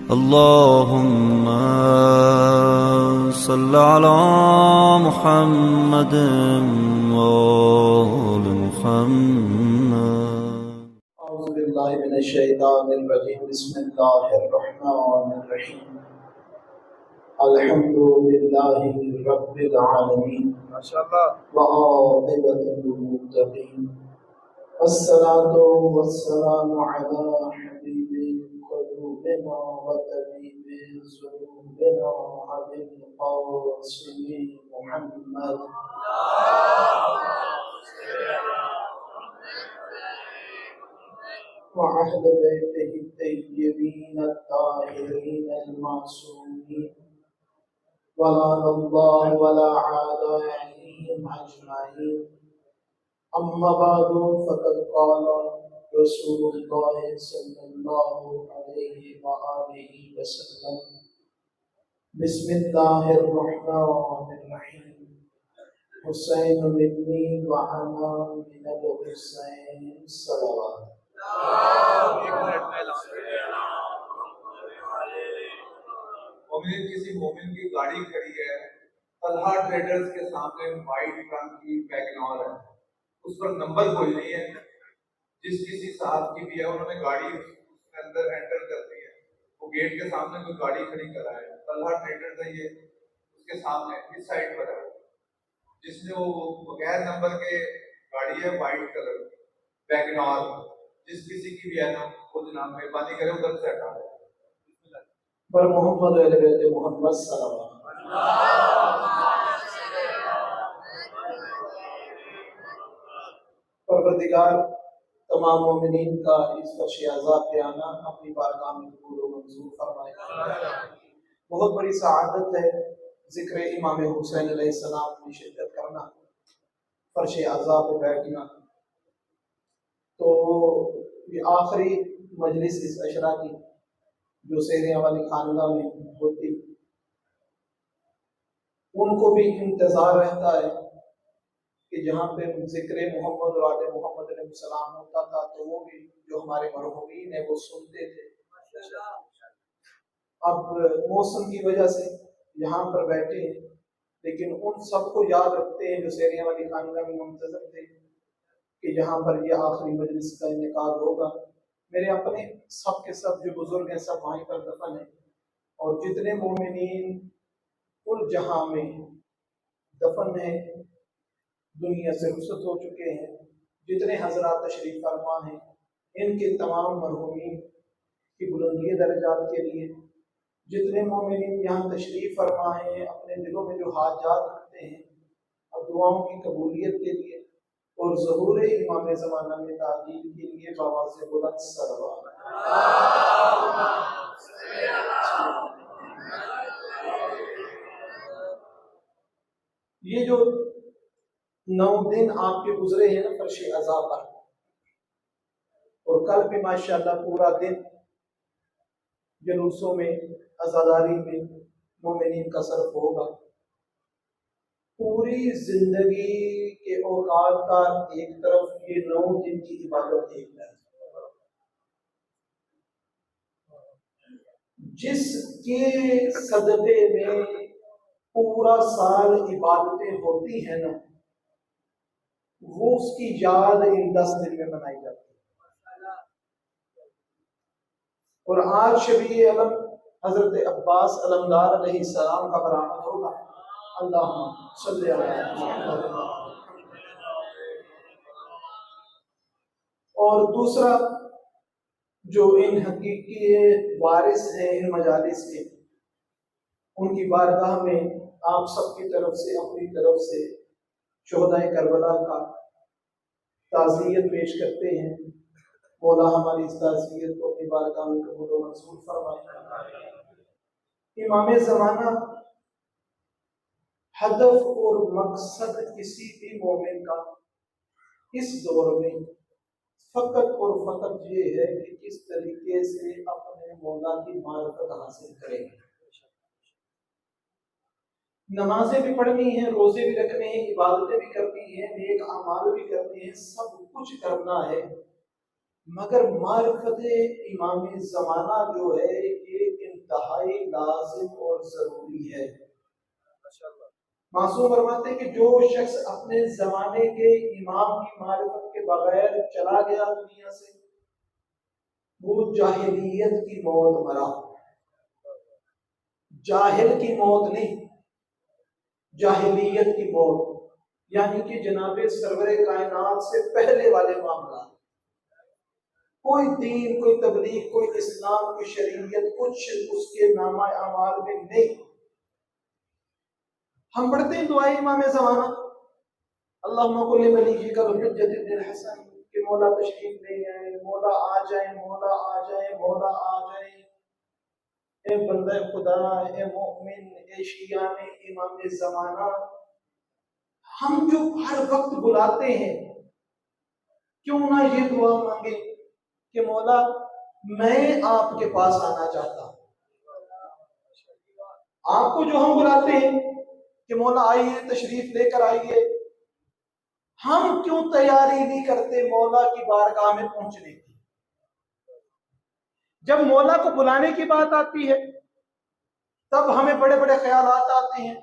اللهم صل على محمد وآل محمد. أعوذ بالله من الشيطان الرجيم. بسم الله الرحمن الرحيم. الحمد لله رب العالمين وعاقبة للمتقين والصلاة والسلام على حبيب قلوبنا وطبيب ذنوبنا أبي القاسم محمد وأهل بيته الطيبين الطاهرين المعصومين ولا الله ولا عليهم أجمعين. أما بعد فقد قال رسول الله صلى الله عليه وآله وسلم: بسم الله الرحمن الرحيم. حسين مني وأنا من الحسين صلوات. مومن کسی مومن کی گاڑی کھڑی ہے، طلحہ ٹریڈرز کے سامنے وائٹ رنگ کی ویگنار ہے، اس پر نمبر کوئی نہیں ہے، جس کسی صاحب کی بھی ہے انہوں نے گاڑی اس کے اندر انٹر کر دی ہے، وہ گیٹ کے سامنے کوئی گاڑی کھڑی کرا ہے، طلحہ ٹریڈرز ہے یہ، اس کے سامنے اس سائڈ پر ہے، جس نے وہ بغیر نمبر کے گاڑی ہے وائٹ کلر ویگنار، جس کسی کی بھی ہے نا وہ جناب مہربانی کرے ادھر سے ہٹا دے. پر محمد علیہ بیت محمد صلی اللہ علیہ وسلم. پروردگار تمام مومنین کا اس فرش عذاب پہ آنا اپنی بارگاہ میں قبول و منظور فرمائے. بہت بڑی سعادت ہے ذکر امام حسین علیہ السلام کی شرکت کرنا، فرش عذاب پہ بیٹھنا. تو یہ آخری مجلس اس عشرہ کی جو سیریں والی خاندان میں ہوتی، ان کو بھی انتظار رہتا ہے کہ جہاں پہ ذکر محمد اور آل محمد علیہ السلام ہوتا تھا تو وہ بھی جو ہمارے مرحومین ہیں وہ سنتے تھے. اب موسم کی وجہ سے یہاں پر بیٹھے ہیں، لیکن ان سب کو یاد رکھتے ہیں جو سیریں والی خاندان میں منتظر تھے کہ یہاں پر یہ آخری مجلس کا انعقاد ہوگا. میرے اپنے سب کے سب جو بزرگ ہیں سب وہیں پر دفن ہیں، اور جتنے مومنین کل جہاں میں دفن ہیں دنیا سے رخصت ہو چکے ہیں، جتنے حضرات تشریف فرما ہیں، ان کے تمام مرحومین کی بلندی درجات کے لیے جتنے مومنین یہاں تشریف فرما ہیں اپنے دلوں میں جو حاجات رکھتے ہیں اب دعاؤں کی قبولیت کے لیے اور ظہور امام زمانہ میں تعجیل کے لیے بآواز بلند صلوات. یہ جو 9 دن آپ کے گزرے ہیں نا فرش عذاب پر، اور کل بھی ماشاءاللہ پورا دن جلوسوں میں عزاداری میں مومنین کا صرف ہوگا. پوری زندگی کے اوقات کا ایک طرف، یہ 9 دن کی عبادت ایک طرف. جس کے صدقے میں پورا سال عبادتیں ہوتی ہیں نا، وہ اس کی یاد ان 10 دن میں منائی جاتی ہے. اور آج شبیہ علم حضرت عباس علمدار علیہ السلام کا برآمد ہوگا. اللہم صلی علی محمد. اور دوسرا جو ان حقیقی وارث ہیں ان مجالس کے، ان کی بارگاہ میں آپ سب کی طرف سے اپنی طرف سے شہدائے کربلا کا تعزیت پیش کرتے ہیں. مولا ہماری اس تعزیت کو اپنی بارگاہ میں قبول و منظور فرمائے. امام زمانہ ہدف اور مقصد کسی بھی مومن کا اس دور میں فقط اور فقط یہ ہے کہ کس طریقے سے اپنے مولا کی معرفت حاصل کریں. نمازیں بھی پڑھنی ہیں، روزے بھی رکھنے ہیں، عبادتیں بھی کرنی ہیں، نیک اعمال بھی کرنے ہیں، سب کچھ کرنا ہے، मगर मारिफत इमाम ज़माना जो है ये इंतहाई लाजिम और ज़रूरी है। मासूम फरमाते हैं कि जो शख्स अपने ज़माने के इमाम की मारिफत के बगैर चला गया दुनिया से, वो जाहिलियत की मौत मरा। जाहिल की मौत नहीं, जाहिलियत की मौत, यानी कि जनाबे सरवरे कायनात से पहले वाले मामला। कोई दीन, कोई तबलीग, कोई इस्लाम, कोई शरीयत, कुछ उसके नामा अमाल में नहीं। हम पढ़ते हैं दुआए इमाम ज़माना, अल्लाहुम्मा कुल्ली वलिय्यिकल हुज्जत इब्न हसन, कि मौला तशरीफ ले आए, मौला आ जाए, मौला आ जाए, मौला आ जाए। ए बंदे खुदा, ए मोमिन, ए शियान इमाम ज़माना, हम जो हर वक्त बुलाते हैं, क्यों ना ये दुआ मांगे कि मौला मैं आपके पास आना चाहता हूं। आपको जो हम बुलाते हैं कि मौला आइए, तशरीफ लेकर आइए, हम क्यों तैयारी नहीं करते मौला की बारगाह में पहुंचने की? जब मौला को बुलाने की बात आती है तब हमें बड़े बड़े ख्यालात आते हैं।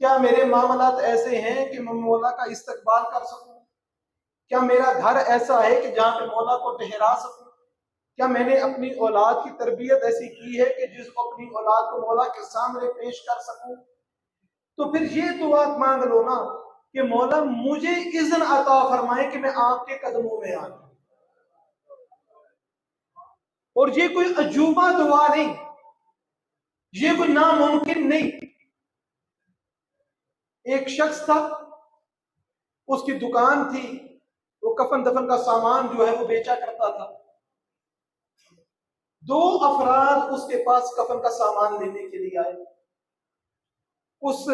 क्या मेरे मामलात ऐसे हैं कि मैं मौला का इस्तकबाल कर सकूं? क्या मेरा घर ऐसा है कि जहां पे मौला को ठहरा सकूं? क्या मैंने अपनी औलाद की तरबियत ऐसी की है कि जिसको अपनी औलाद को मौला के सामने पेश कर सकूं? तो फिर ये दुआ मांग लो ना कि मौला मुझे इज़्न अता फरमाए कि मैं आपके कदमों में आ जाऊं। और ये कोई अजूबा दुआ नहीं, ये कोई नामुमकिन नहीं। एक शख्स था, उसकी दुकान थी, वो कफन दफन का सामान जो है वो बेचा करता था। दो अफराद उसके पास कफन का सामान लेने के लिए आए। उस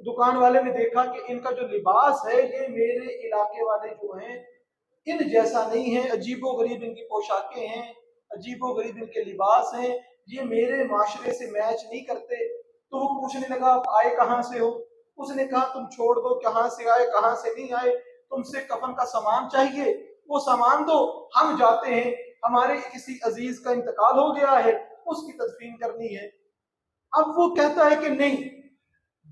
दुकान वाले ने देखा कि इनका जो लिबास है ये मेरे इलाके वाले जो हैं इन जैसा नहीं है, अजीबो गरीब इनकी पोशाकें हैं, अजीबो गरीब इनके लिबास हैं, ये मेरे माशरे से मैच नहीं करते। तो वो पूछने लगा आप आए कहाँ से हो? उसने कहा तुम छोड़ दो कहाँ से आए कहाँ से नहीं आए, तुमसे कफन का सामान चाहिए, वो सामान दो, हम जाते हैं, हमारे किसी अजीज का इंतकाल हो गया है, उसकी तदफीन करनी है। अब वो कहता है कि नहीं,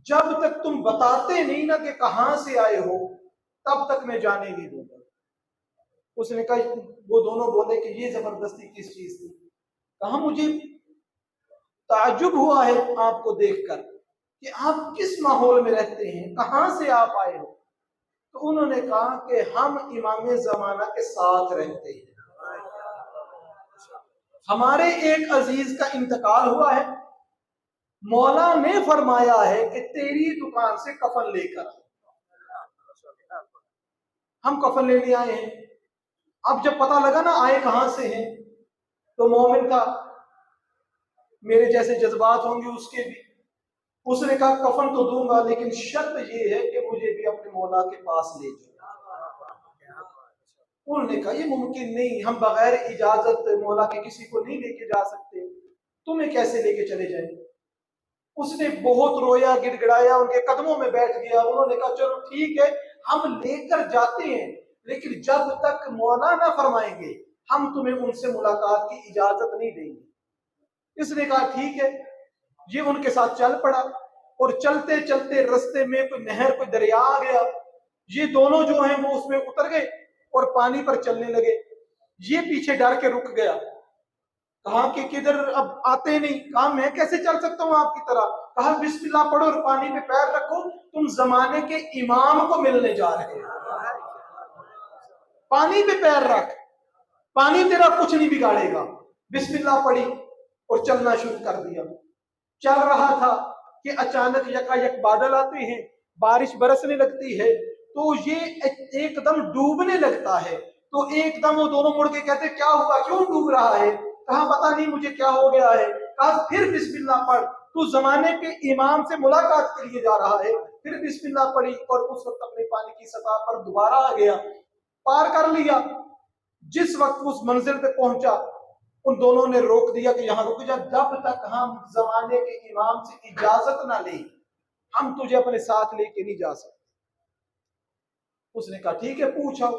जब तक तुम बताते नहीं ना कि कहां से आए हो तब तक मैं जाने नहीं दूंगा। उसने कहा, वो दोनों बोले कि ये जबरदस्ती किस चीज थी? कहा मुझे ताज्जुब हुआ है आपको देखकर कि आप किस माहौल में रहते हैं, कहां से आप आए हो? तो उन्होंने कहा कि हम इमाम ज़माना के साथ रहते हैं, हमारे एक अजीज का इंतकाल हुआ है, मौला ने फरमाया है कि तेरी दुकान से कफन लेकर हम कफन लेने आए हैं। अब जब पता लगा ना आए कहां से हैं, तो मोमिन था, मेरे जैसे जज्बात होंगे उसके भी, उसने कहा कफन तो दूंगा लेकिन शर्त ये है कि मुझे भी अपने मौला के पास ले जाओ। उन्होंने कहा ये मुमकिन नहीं, हम बगैर इजाजत मौला के किसी को नहीं लेके जा सकते, तुम्हें कैसे लेके चले जाए? उसने बहुत रोया, गिड़गिड़ाया, उनके कदमों में बैठ गया। उन्होंने कहा चलो ठीक है, हम लेकर जाते हैं, लेकिन जब तक मौला ना फरमाएंगे हम तुम्हें उनसे मुलाकात की इजाजत नहीं देंगे। इसने कहा ठीक है। ये उनके साथ चल पड़ा और चलते चलते रास्ते में कोई नहर, कोई दरिया आ गया। ये दोनों जो हैं वो उसमें उतर गए और पानी पर चलने लगे। ये पीछे डर के रुक गया, कहा कि किधर, अब आते नहीं। कहा मैं कैसे चल सकता हूं आपकी तरह? कहा बिस्मिल्लाह पढ़ो और पानी पे पैर रखो, तुम जमाने के इमाम को मिलने जा रहे हो। पानी पे पैर रख, पानी तेरा कुछ नहीं बिगाड़ेगा। बिस्मिल्लाह पढ़ी और चलना शुरू कर दिया। चल रहा था कि अचानक यकायक बादल आते हैं, बारिश बरसने लगती है, तो ये एकदम डूबने लगता है। तो एकदम वो दोनों मुड़ के कहते क्या हुआ, क्यों डूब रहा है? कहा पता नहीं मुझे क्या हो गया है। कहा फिर बिस्मिल्लाह पढ़, तू जमाने के इमाम से मुलाकात के लिए जा रहा है। फिर बिस्मिल्लाह पढ़ी और उस वक्त अपने पानी की सतह पर दोबारा आ गया, पार कर लिया। जिस वक्त उस मंजिल पे पहुंचा, उन दोनों ने रोक दिया कि यहां रुक जा, जब तक हम जमाने के इमाम से इजाजत ना ले हम तुझे अपने साथ लेके नहीं जा सकते। उसने कहा ठीक है पूछो।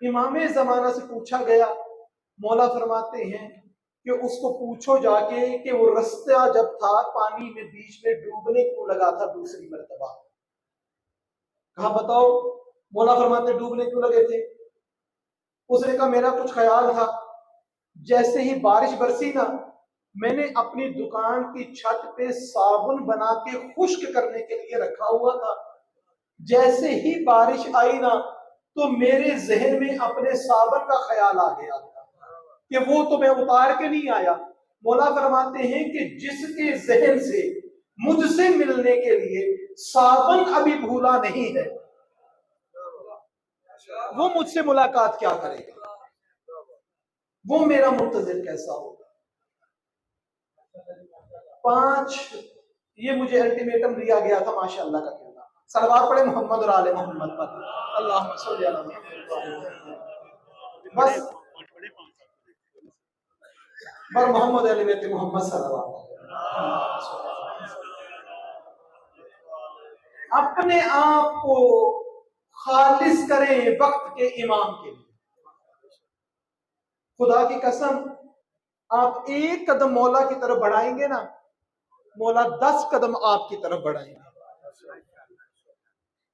इमाम ज़माना से पूछा गया, मौला फरमाते हैं कि उसको पूछो जाके कि वो रास्ता जब था पानी में बीच में डूबने क्यों लगा था दूसरी मर्तबा। कहा बताओ, मौला फरमाते डूबने क्यों लगे थे? उसने कहा मेरा कुछ ख्याल था, जैसे ही बारिश बरसी ना, मैंने अपनी दुकान की छत पे साबुन बना के खुश्क करने के लिए रखा हुआ था। जैसे ही बारिश आई ना, तो मेरे जहन में अपने साबुन का ख्याल आ गया कि वो तो मैं उतार के नहीं आया। मौला फरमाते हैं कि जिसके जहन से मुझसे मिलने के लिए साबुन अभी भूला नहीं है, वो मुझसे मुलाकात क्या करेगा? वो मेरा मुंतज़िर कैसा होगा? 5 ये मुझे अल्टीमेटम दिया गया था माशाअल्लाह का कहना। सलवार पढ़े मोहम्मद और आले मोहम्मद पर, अल्लाहुम्मा सल्ली अला मुहम्मद। बस बर मोहम्मद अली बेटे मोहम्मद सल्लल्लाहु अलैहि वसल्लम। अपने आप को खालिस करें वक्त के इमाम के लिए। खुदा की कसम, आप एक कदम मौला की तरफ बढ़ाएंगे ना, मौला 10 कदम आपकी तरफ बढ़ाएंगे।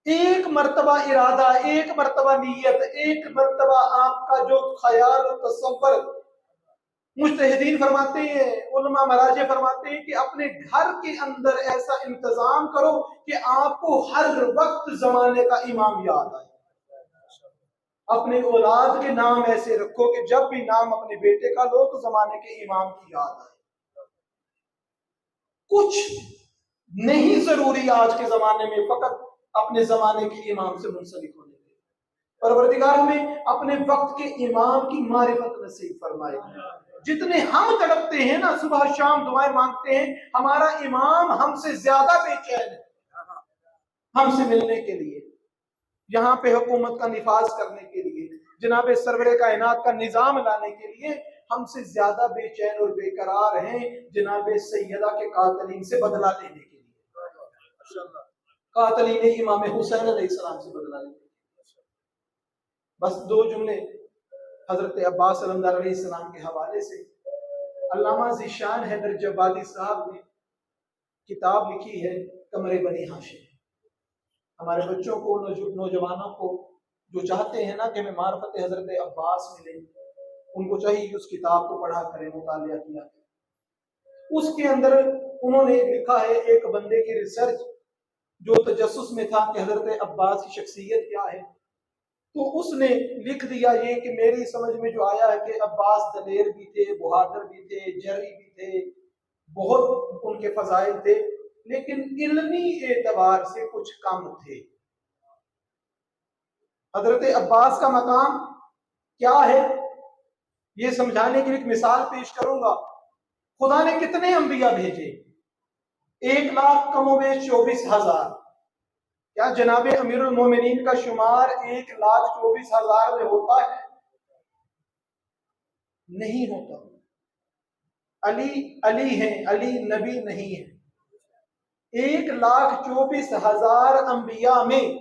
एक मर्तबा इरादा, एक मर्तबा नीयत, एक मर्तबा आपका जो ख्याल और तसव्वुर, मुज्तहिदीन फरमाते हैं, उलमा मराजे फरमाते हैं कि अपने घर के अंदर ऐसा इंतजाम करो कि आपको हर वक्त जमाने का इमाम याद आए। अपने औलाद के नाम ऐसे रखो कि जब भी नाम अपने बेटे का लो तो जमाने के इमाम की याद आए। कुछ नहीं जरूरी आज के जमाने में फकत अपने जमाने के इमाम से मुंसलिक होने के। परवरदिगार हमें अपने वक्त के इमाम की मारिफत नसीब फरमाए। जितने हम तड़पते हैं ना, सुबह शाम दुआएं मांगते हैं, हमारा इमाम हमसे ज्यादा बेचैन है हमसे मिलने के लिए, यहाँ पे हुकूमत का निफाज करने के लिए, जनाबे सरवरे कायनात का निजाम लाने के लिए हमसे ज्यादा बेचैन और बेकरार हैं जनाबे सैयदा के कातलीन से बदला लेने के लिए, कातलीन इमाम हुसैन अलैहिस्सलाम से बदला लेने के लिए। बस 2 जुमले हजरत अब्बास अलमदार अलैहिस्सलाम के हवाले से। अल्लामा ज़ीशान हैदर जबादी साहब ने किताब लिखी है कमरे बनी हाशिम। हमारे बच्चों को, नौजवानों को जो चाहते हैं ना कि हमें मार्फत हजरत अब्बास मिले, उनको चाहिए कि उस किताब को पढ़ा करें, मुतालिया किया करें। उसके अंदर उन्होंने लिखा है एक बंदे की रिसर्च जो तजस्सुस में था कि हजरत अब्बास की शख्सियत क्या है, तो उसने लिख दिया ये कि मेरी समझ में जो आया है कि अब्बास दलेर भी थे, बहादुर भी थे, जरी भी थे, बहुत उनके फजाइल थे, लेकिन इल्मी एतबार से कुछ कम थे। हजरत अब्बास का मकाम क्या है ये समझाने के लिए एक मिसाल पेश करूंगा। खुदा ने कितने अंबिया भेजे? 1,24,000। क्या जनाबे अमीरुल मोमिनीन का शुमार 1,24,000 में होता है? नहीं होता। अली अली है, अली नबी नहीं है। 1,24,000 अंबिया में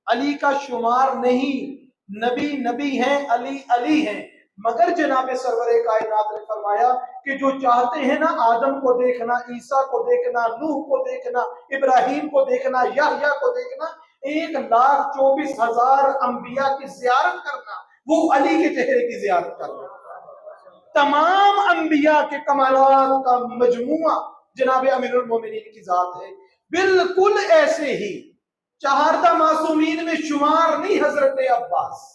अली का शुमार नहीं। नबी नबी हैं, अली अली हैं। मगर जनाब सरवरे कायनात ने फरमाया कि जो चाहते हैं ना आदम को देखना, ईसा को देखना, नूह को देखना, इब्राहिम को देखना, याह्या को देखना, 1,24,000 अंबिया की ज़ियारत करना, वो अली के चेहरे की ज़ियारत करना। तमाम अंबिया के कमालात का मजमुआ जनाब अमीरुल मोमिनीन की जात है। बिल्कुल ऐसे ही 4 मासूमीन में शुमार नहीं हजरत अब्बास,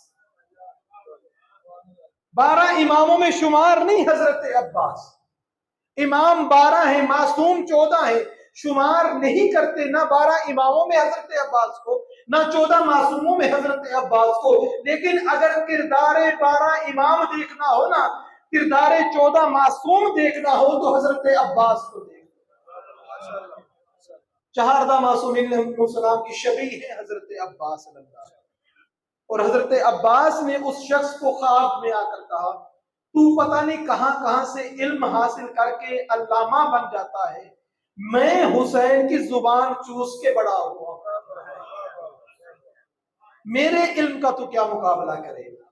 12 इमामों में शुमार नहीं हजरत अब्बास। इमाम 12 है, मासूम 14 है। शुमार नहीं करते ना 12 इमामों में हजरत अब्बास को, ना 14 मासूमों में हजरत अब्बास को। लेकिन अगर किरदारे 12 इमाम देखना हो ना, किरदारे 14 मासूम देखना हो तो हजरत अब्बास को देखना। 4 मासूमीन की शबीह है हजरत अब्बास। और हजरत अब्बास ने उस शख्स को ख्वाब में आकर कहा, तू पता नहीं कहां से इल्म हासिल करके अल्लामा बन जाता है, मैं हुसैन की जुबान चूस के बड़ा हुआ, मेरे इल्म का तू क्या मुकाबला करेगा।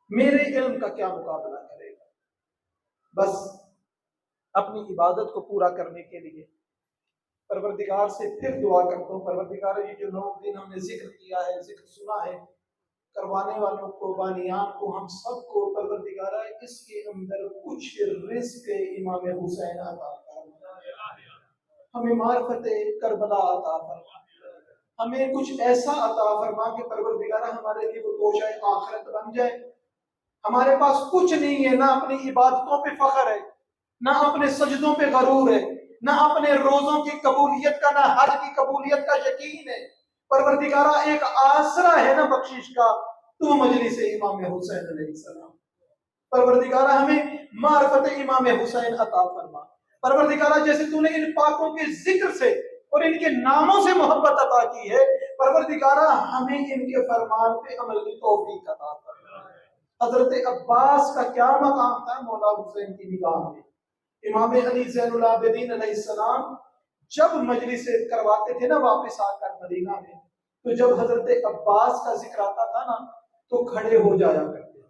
میرے علم کا کیا مقابلہ کرے گا؟ بس اپنی عبادت کو پورا کرنے کے لیے پروردگار سے پھر دعا کرتا ہوں، پروردگار یہ جو 9 دن ہم نے ذکر کیا ہے، ذکر سنا ہے، کروانے والوں کو، بانیان کو، ہم سب کو پروردگار اس کے اندر کچھ رزق امام حسین عطا فرما، ہمیں معرفت کربلا عطا فرما، ہمیں کچھ ایسا عطا فرما کہ پروردگار ہمارے لیے وہ توشہ آخرت بن جائے۔ ہمارے پاس کچھ نہیں ہے، نہ اپنی عبادتوں پہ فخر ہے، نہ اپنے سجدوں پہ غرور ہے، نہ اپنے روزوں کی قبولیت کا، نہ حج کی قبولیت کا یقین ہے۔ پروردگارہ ایک آسرا ہے نا بخشش کا، تو مجلس امام حسین علیہ السلام۔ پروردگارہ ہمیں معرفت امام حسین عطا فرما۔ پروردگارہ جیسے تو نے ان پاکوں کے ذکر سے اور ان کے ناموں سے محبت عطا کی ہے، پروردگارہ ہمیں ان کے فرمان پہ عمل کی توفیق عطا فرما۔ حضرت عباس کا کیا مقام تھا مولا حسین کی نگاہ میں؟ امام علی زین العابدین علیہ السلام جب مجلس کرواتے تھے نا واپس آ کر مدینہ میں، تو جب حضرت عباس کا ذکر آتا تھا نا تو کھڑے ہو جایا کرتے تھے۔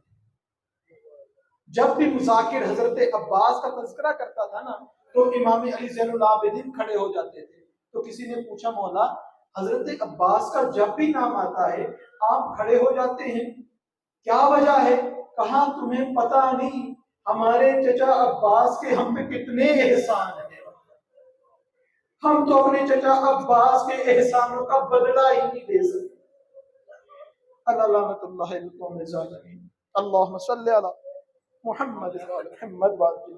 جب بھی مذاکر حضرت عباس کا تذکرہ کرتا تھا نا تو امام علی زین العابدین کھڑے ہو جاتے تھے۔ تو کسی نے پوچھا مولا حضرت عباس کا جب بھی نام آتا ہے آپ کھڑے ہو جاتے ہیں، کیا وجہ ہے؟ کہا تمہیں پتہ نہیں ہمارے چچا عباس کے ہم پہ کتنے احسان ہیں، ہم تو اپنے چچا عباس کے احسانوں کا بدلہ ہی نہیں دے سکتے۔ لعنت اللہ القوم الظالمین۔ اللہم صلی علی محمد وعلی محمد وعلی